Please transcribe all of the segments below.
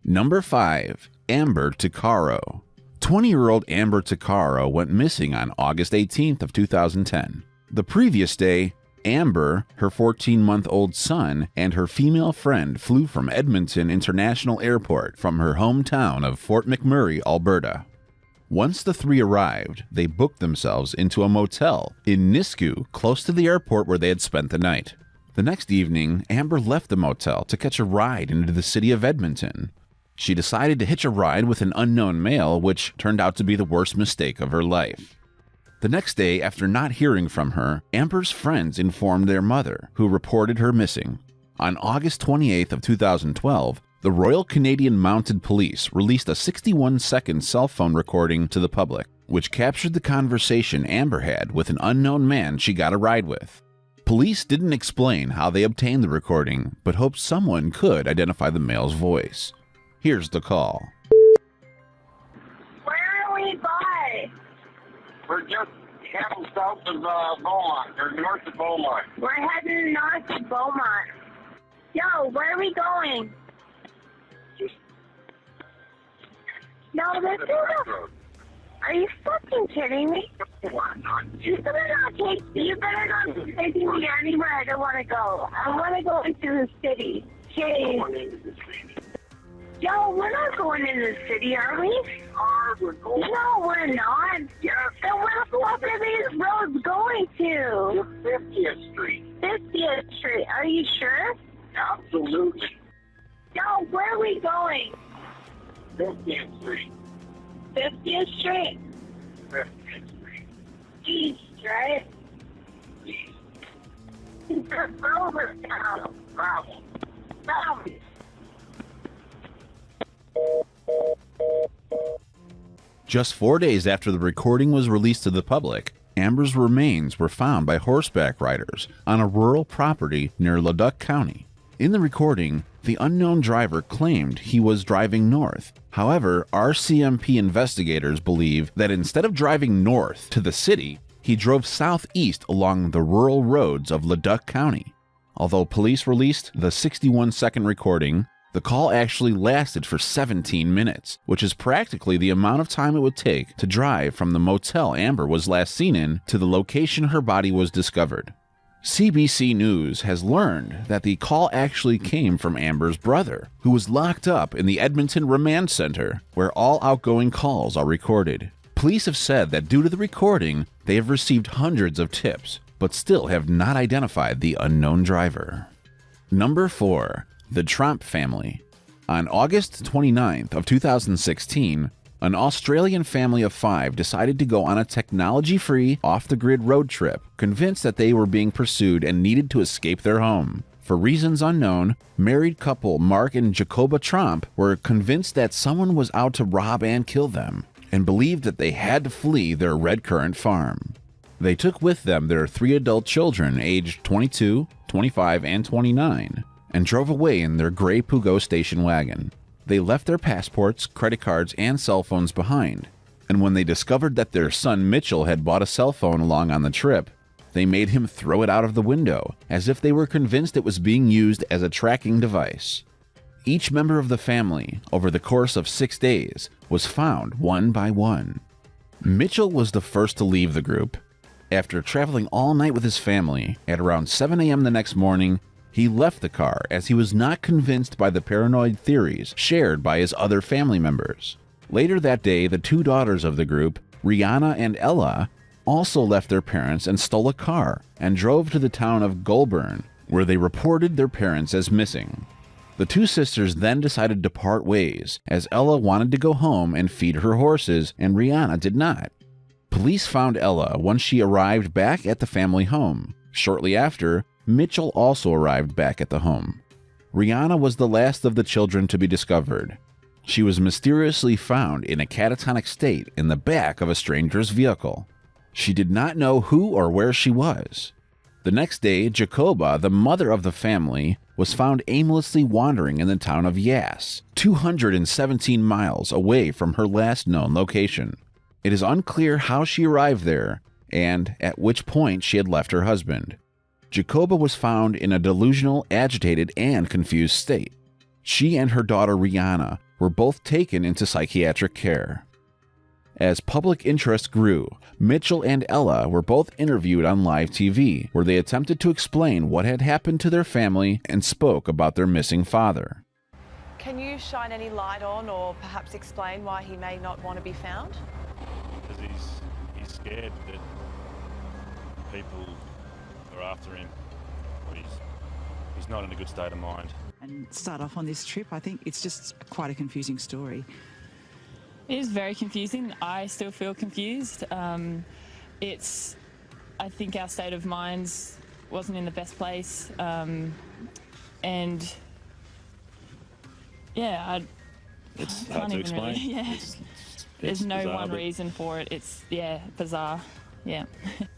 Number 5. Amber Tuccaro. 20-year-old Amber Tuccaro went missing on August 18th of 2010. The previous day, Amber, her 14-month-old son, and her female friend flew from Edmonton International Airport from her hometown of Fort McMurray, Alberta. Once the three arrived, they booked themselves into a motel in Nisku, close to the airport where they had spent the night. The next evening, Amber left the motel to catch a ride into the city of Edmonton. She decided to hitch a ride with an unknown male, which turned out to be the worst mistake of her life. The next day, after not hearing from her, Amber's friends informed their mother, who reported her missing. On August 28th of 2012, the Royal Canadian Mounted Police released a 61-second cell phone recording to the public, which captured the conversation Amber had with an unknown man she got a ride with. Police didn't explain how they obtained the recording, but hoped someone could identify the male's voice. Here's the call. Where are we by? We're just heading south of Beaumont, or north of Beaumont. We're heading north of Beaumont. Yo, where are we going? No, this is a... Are you fucking kidding me? You better not take me anywhere I don't want to go. I want to go into the city. Jeez. Yo, we're not going into the city, are we? We're going. No, we're not. Yes. Then where the fuck are these roads going to? 50th Street. 50th Street. Are you sure? Absolutely. Yo, where are we going? 50th Street. 50th Street? 50th Street. East, right? East. Over town. Travel. Just 4 days after the recording was released to the public, Amber's remains were found by horseback riders on a rural property near Leduc County. In the recording, the unknown driver claimed he was driving north. However, RCMP investigators believe that instead of driving north to the city, he drove southeast along the rural roads of Leduc County. Although police released the 61-second recording, the call actually lasted for 17 minutes, which is practically the amount of time it would take to drive from the motel Amber was last seen in to the location her body was discovered. CBC News has learned that the call actually came from Amber's brother, who was locked up in the Edmonton Remand Center, where all outgoing calls are recorded. Police have said that due to the recording, they have received hundreds of tips, but still have not identified the unknown driver. Number 4. The Tromp Family. On August 29th of 2016, an Australian family of 5 decided to go on a technology-free, off-the-grid road trip, convinced that they were being pursued and needed to escape their home. For reasons unknown, married couple Mark and Jacoba Tromp were convinced that someone was out to rob and kill them, and believed that they had to flee their Red Currant farm. They took with them their 3 adult children aged 22, 25, and 29, and drove away in their gray Pugo station wagon. They left their passports, credit cards, and cell phones behind, and when they discovered that their son Mitchell had bought a cell phone along on the trip, they made him throw it out of the window, as if they were convinced it was being used as a tracking device. Each member of the family, over the course of 6 days, was found one by one. Mitchell was the first to leave the group. After traveling all night with his family, at around 7 a.m. the next morning, he left the car as he was not convinced by the paranoid theories shared by his other family members. Later that day, the 2 daughters of the group, Rihanna and Ella, also left their parents and stole a car and drove to the town of Goulburn, where they reported their parents as missing. The 2 sisters then decided to part ways, as Ella wanted to go home and feed her horses and Rihanna did not. Police found Ella once she arrived back at the family home. Shortly after, Mitchell also arrived back at the home. Rihanna was the last of the children to be discovered. She was mysteriously found in a catatonic state in the back of a stranger's vehicle. She did not know who or where she was. The next day, Jacoba, the mother of the family, was found aimlessly wandering in the town of Yass, 217 miles away from her last known location. It is unclear how she arrived there and at which point she had left her husband. Jacoba was found in a delusional, agitated, and confused state. She and her daughter Rihanna were both taken into psychiatric care. As public interest grew, Mitchell and Ella were both interviewed on live TV, where they attempted to explain what had happened to their family and spoke about their missing father. Can you shine any light on or perhaps explain why he may not want to be found? Because he's scared that people are after him. But he's not in a good state of mind. And start off on this trip, I think it's just quite a confusing story. It is very confusing. I still feel confused. I think our state of minds wasn't in the best place. And yeah, It's I hard can't to even explain. Really, yeah. There's no bizarre, one but reason for it. It's, bizarre. Yeah.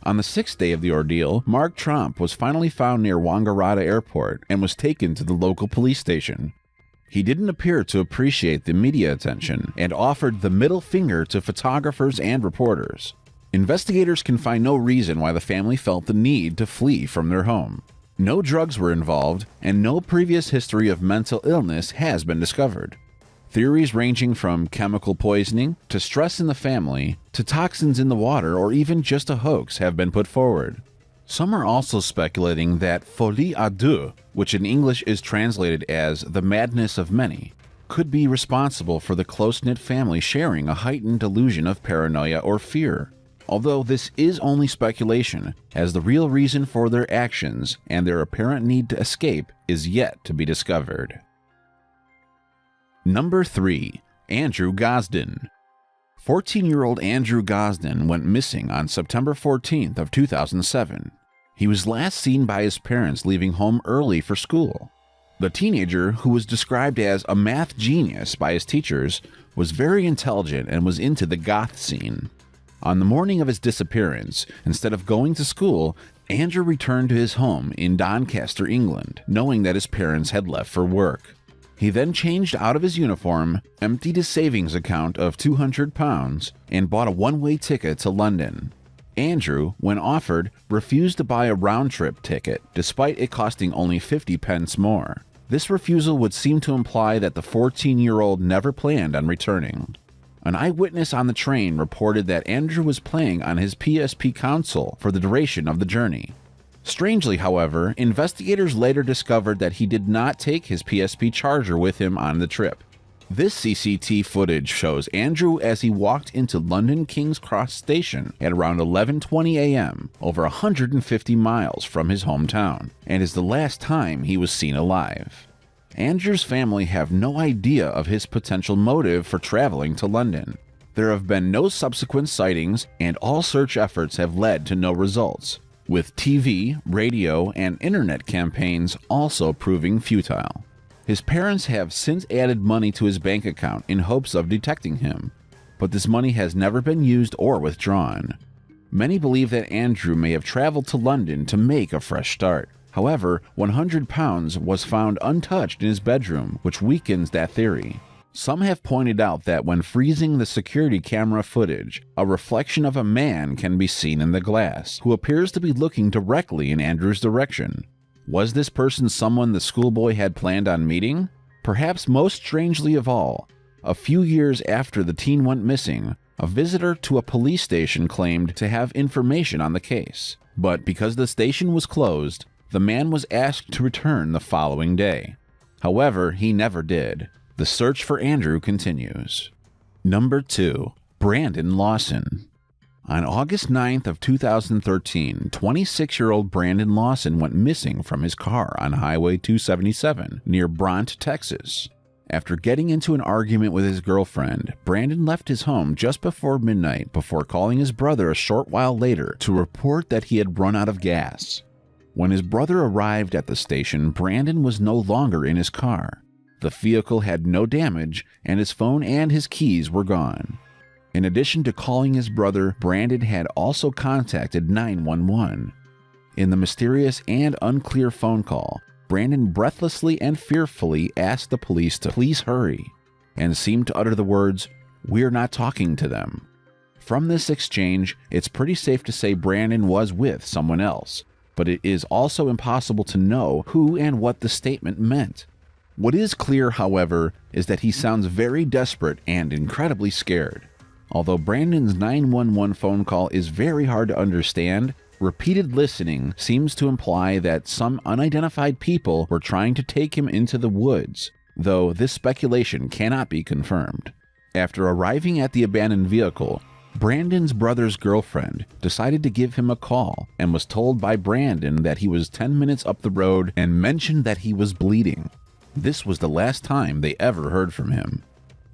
On the sixth day of the ordeal, Mark Tromp was finally found near Wangaratta Airport and was taken to the local police station. He didn't appear to appreciate the media attention and offered the middle finger to photographers and reporters. Investigators can find no reason why the family felt the need to flee from their home. No drugs were involved, and no previous history of mental illness has been discovered. Theories ranging from chemical poisoning to stress in the family to toxins in the water or even just a hoax have been put forward. Some are also speculating that folie à deux, which in English is translated as the madness of many, could be responsible for the close-knit family sharing a heightened delusion of paranoia or fear. Although this is only speculation, as the real reason for their actions and their apparent need to escape is yet to be discovered. Number 3. Andrew Gosden. 14-year-old Andrew Gosden went missing on September 14th of 2007. He was last seen by his parents leaving home early for school. The teenager, who was described as a math genius by his teachers, was very intelligent and was into the goth scene. On the morning of his disappearance, instead of going to school, Andrew returned to his home in Doncaster, England, knowing that his parents had left for work. He then changed out of his uniform, emptied his savings account of £200, and bought a one-way ticket to London. Andrew, when offered, refused to buy a round-trip ticket, despite it costing only 50 pence more. This refusal would seem to imply that the 14-year-old never planned on returning. An eyewitness on the train reported that Andrew was playing on his PSP console for the duration of the journey. Strangely, however, investigators later discovered that he did not take his PSP charger with him on the trip. This CCTV footage shows Andrew as he walked into London King's Cross Station at around 11:20 a.m., over 150 miles from his hometown, and is the last time he was seen alive. Andrew's family have no idea of his potential motive for traveling to London. There have been no subsequent sightings, and all search efforts have led to no results, with TV, radio, and internet campaigns also proving futile. His parents have since added money to his bank account in hopes of detecting him, but this money has never been used or withdrawn. Many believe that Andrew may have traveled to London to make a fresh start. However, £100 was found untouched in his bedroom, which weakens that theory. Some have pointed out that when freezing the security camera footage, a reflection of a man can be seen in the glass, who appears to be looking directly in Andrew's direction. Was this person someone the schoolboy had planned on meeting? Perhaps most strangely of all, a few years after the teen went missing, a visitor to a police station claimed to have information on the case. But because the station was closed, the man was asked to return the following day. However, he never did. The search for Andrew continues. Number 2. Brandon Lawson. On August 9th of 2013, 26-year-old Brandon Lawson went missing from his car on Highway 277 near Brant, Texas. After getting into an argument with his girlfriend, Brandon left his home just before midnight before calling his brother a short while later to report that he had run out of gas. When his brother arrived at the station, Brandon was no longer in his car. The vehicle had no damage, and his phone and his keys were gone. In addition to calling his brother, Brandon had also contacted 911. In the mysterious and unclear phone call, Brandon breathlessly and fearfully asked the police to please hurry, and seemed to utter the words, "We're not talking to them." From this exchange, it's pretty safe to say Brandon was with someone else, but it is also impossible to know who and what the statement meant. What is clear, however, is that he sounds very desperate and incredibly scared. Although Brandon's 911 phone call is very hard to understand, repeated listening seems to imply that some unidentified people were trying to take him into the woods, though this speculation cannot be confirmed. After arriving at the abandoned vehicle, Brandon's brother's girlfriend decided to give him a call and was told by Brandon that he was 10 minutes up the road and mentioned that he was bleeding. This was the last time they ever heard from him.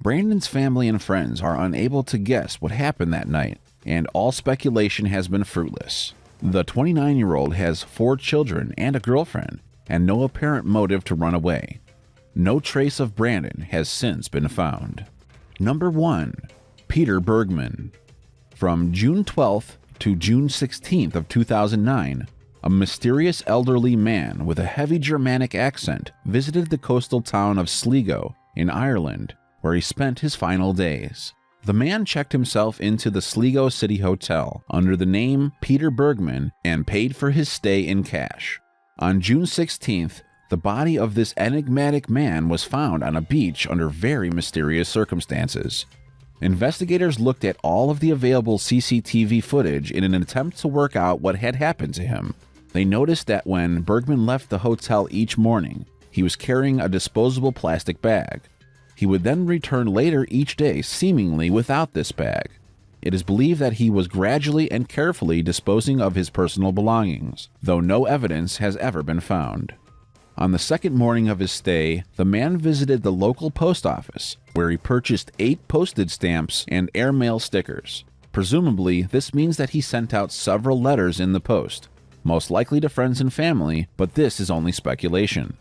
Brandon's family and friends are unable to guess what happened that night, and all speculation has been fruitless. The 29-year-old has 4 children and a girlfriend, and no apparent motive to run away. No trace of Brandon has since been found. Number 1. Peter Bergman. From June 12th to June 16th of 2009, a mysterious elderly man with a heavy Germanic accent visited the coastal town of Sligo in Ireland, where he spent his final days. The man checked himself into the Sligo City Hotel under the name Peter Bergman and paid for his stay in cash. On June 16th, the body of this enigmatic man was found on a beach under very mysterious circumstances. Investigators looked at all of the available CCTV footage in an attempt to work out what had happened to him. They noticed that when Bergman left the hotel each morning, he was carrying a disposable plastic bag. He would then return later each day, seemingly without this bag. It is believed that he was gradually and carefully disposing of his personal belongings, though no evidence has ever been found. On the second morning of his stay, the man visited the local post office, where he purchased 8 postage stamps and airmail stickers. Presumably, this means that he sent out several letters in the post, most likely to friends and family, but this is only speculation.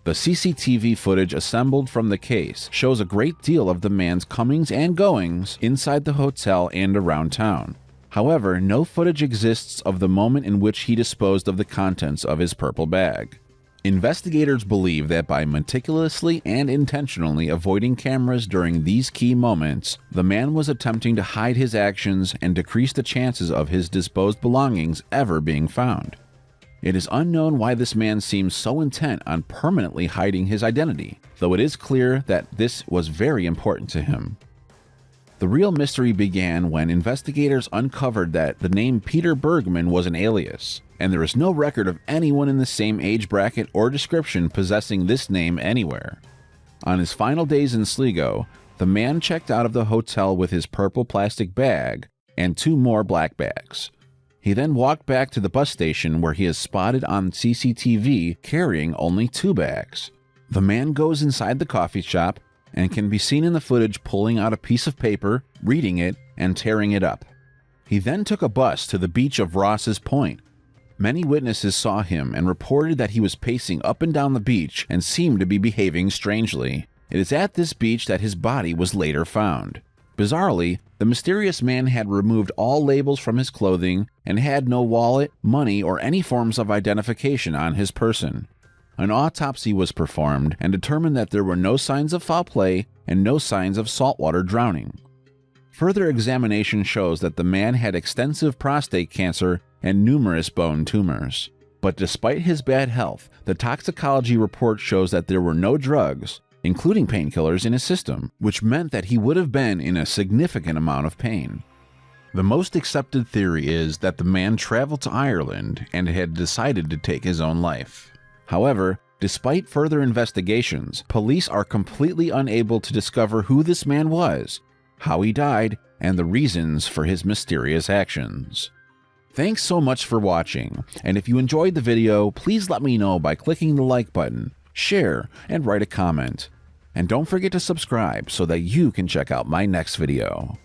The CCTV footage assembled from the case shows a great deal of the man's comings and goings inside the hotel and around town. However, no footage exists of the moment in which he disposed of the contents of his purple bag. Investigators believe that by meticulously and intentionally avoiding cameras during these key moments, the man was attempting to hide his actions and decrease the chances of his disposed belongings ever being found. It is unknown why this man seems so intent on permanently hiding his identity, though it is clear that this was very important to him. The real mystery began when investigators uncovered that the name Peter Bergman was an alias, and there is no record of anyone in the same age bracket or description possessing this name anywhere. On his final days in Sligo, the man checked out of the hotel with his purple plastic bag and 2 more black bags. He then walked back to the bus station where he is spotted on CCTV carrying only 2 bags. The man goes inside the coffee shop and can be seen in the footage pulling out a piece of paper, reading it, and tearing it up. He then took a bus to the beach of Ross's Point. Many witnesses saw him and reported that he was pacing up and down the beach and seemed to be behaving strangely. It is at this beach that his body was later found. Bizarrely, the mysterious man had removed all labels from his clothing and had no wallet, money, or any forms of identification on his person. An autopsy was performed and determined that there were no signs of foul play and no signs of saltwater drowning. Further examination shows that the man had extensive prostate cancer and numerous bone tumors. But despite his bad health, the toxicology report shows that there were no drugs, including painkillers, in his system, which meant that he would have been in a significant amount of pain. The most accepted theory is that the man traveled to Ireland and had decided to take his own life. However, despite further investigations, police are completely unable to discover who this man was, how he died, and the reasons for his mysterious actions. Thanks so much for watching, and if you enjoyed the video, please let me know by clicking the like button, share, and write a comment. And don't forget to subscribe so that you can check out my next video.